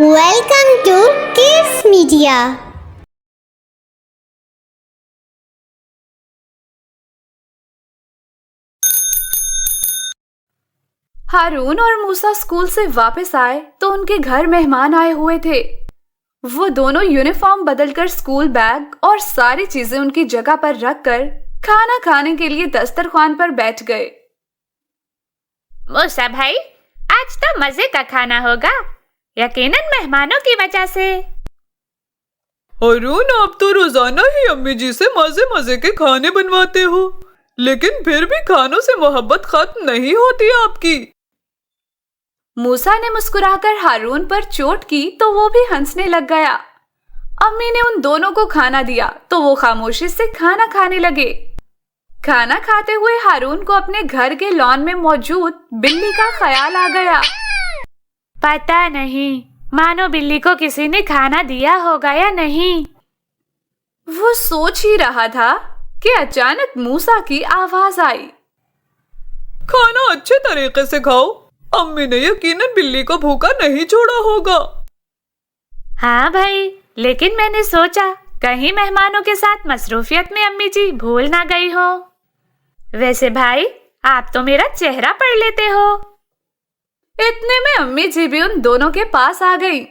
Welcome to Kids Media. हारून और मूसा school से वापस आए तो उनके घर मेहमान आए हुए थे। वो दोनों यूनिफॉर्म बदलकर स्कूल बैग और सारी चीजें उनकी जगह पर रखकर खाना खाने के लिए दस्तरखान पर बैठ गए। मूसा भाई, आज तो मजे का खाना होगा, यकीनन मेहमानों की वजह से। हारून, आप तो रोजाना ही अम्मी जी से मजे मजे के खाने बनवाते हो, लेकिन फिर भी खानों से मोहब्बत खत्म नहीं होती आपकी। मूसा ने मुस्कुराकर हारून पर चोट की तो वो भी हंसने लग गया। अम्मी ने उन दोनों को खाना दिया तो वो खामोशी से खाना खाने लगे। खाना खाते हुए हारून को अपने घर के लॉन में मौजूद बिल्ली का ख्याल आ गया। पता नहीं मानो बिल्ली को किसी ने खाना दिया होगा या नहीं। वो सोच ही रहा था कि अचानक मूसा की आवाज आई। खाना अच्छे तरीके से खाओ, अम्मी ने यकीनन बिल्ली को भूखा नहीं छोड़ा होगा। हाँ भाई, लेकिन मैंने सोचा कहीं मेहमानों के साथ मसरूफियत में अम्मी जी भूल ना गई हो। वैसे भाई, आप तो मेरा चेहरा पढ़ लेते हो। इतने में अम्मी जी भी उन दोनों के पास आ गई।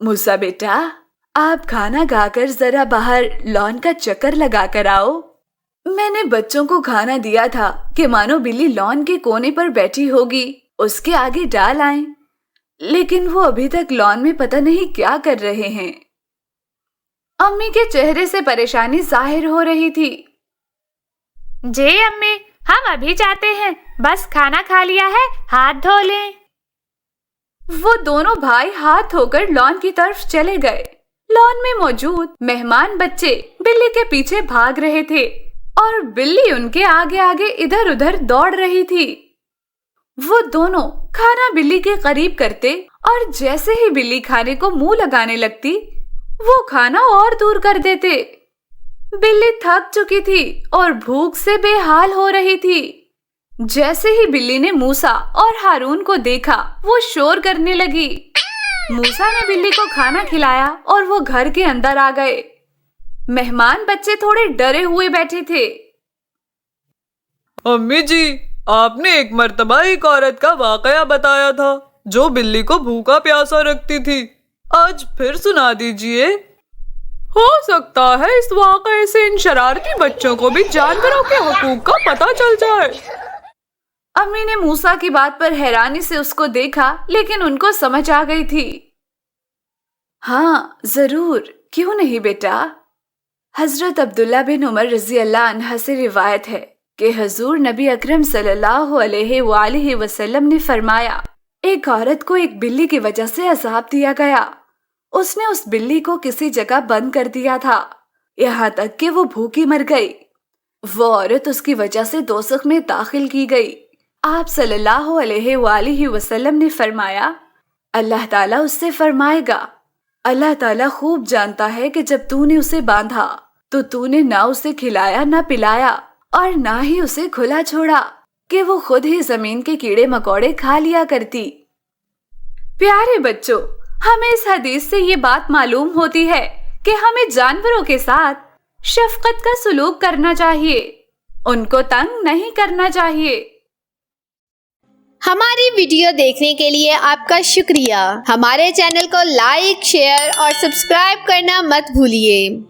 मूसा बेटा, आप खाना खाकर जरा बाहर लॉन का चक्कर लगा कर आओ। मैंने बच्चों को खाना दिया था कि मानो बिल्ली लॉन के कोने पर बैठी होगी, उसके आगे डाल आएं, लेकिन वो अभी तक लॉन में पता नहीं क्या कर रहे हैं। अम्मी के चेहरे से परेशानी जाहिर हो रही थी। जी अम्मी, हम अभी जाते हैं, बस खाना खा लिया है, हाथ धो लें। वो दोनों भाई हाथ धोकर लॉन की तरफ चले गए। लॉन में मौजूद मेहमान बच्चे बिल्ली के पीछे भाग रहे थे और बिल्ली उनके आगे आगे इधर उधर दौड़ रही थी। वो दोनों खाना बिल्ली के करीब करते और जैसे ही बिल्ली खाने को मुंह लगाने लगती, वो खाना और दूर कर देते। बिल्ली थक चुकी थी और भूख से बेहाल हो रही थी। जैसे ही बिल्ली ने मूसा और हारून को देखा, वो शोर करने लगी। मूसा ने बिल्ली को खाना खिलाया और वो घर के अंदर आ गए। मेहमान बच्चे थोड़े डरे हुए बैठे थे। अम्मी जी, आपने एक मर्तबा एक औरत का वाकया बताया था जो बिल्ली को भूखा प्यासा रखती थी। आज फिर सुना दीजिए। हो सकता है इस वाकये से इन शरारती बच्चों को भी जानवरों के हुकूक का पता चल जाए। अम्मी ने मूसा की बात पर हैरानी से उसको देखा, लेकिन उनको समझ आ गई थी। हाँ जरूर, क्यों नहीं बेटा। हजरत अब्दुल्ला बिन उमर रजी अल्लाह अन्हा से रिवायत है कि हजूर नबी अकरम सल्लल्लाहु अलैहि वसल्लम ने फरमाया, एक औरत को एक बिल्ली की वजह से अजाब दिया गया। उसने उस बिल्ली को किसी जगह बंद कर दिया था, यहाँ तक कि वो भूखी मर गई। वो औरत उसकी वजह से दोज़ख में दाखिल की गई। आप सल्लल्लाहु अलैहि वसल्लम ने फरमाया, अल्लाह ताला उससे फरमाएगा, अल्लाह ताला खूब जानता है कि जब तूने उसे बांधा तो तूने ना उसे खिलाया ना पिलाया और ना ही उसे खुला छोड़ा कि वो खुद ही जमीन के कीड़े मकोड़े खा लिया करती। प्यारे बच्चों, हमें इस हदीस से ये बात मालूम होती है कि हमें जानवरों के साथ शफकत का सलूक करना चाहिए, उनको तंग नहीं करना चाहिए। हमारी वीडियो देखने के लिए आपका शुक्रिया। हमारे चैनल को लाइक, शेयर और सब्सक्राइब करना मत भूलिए।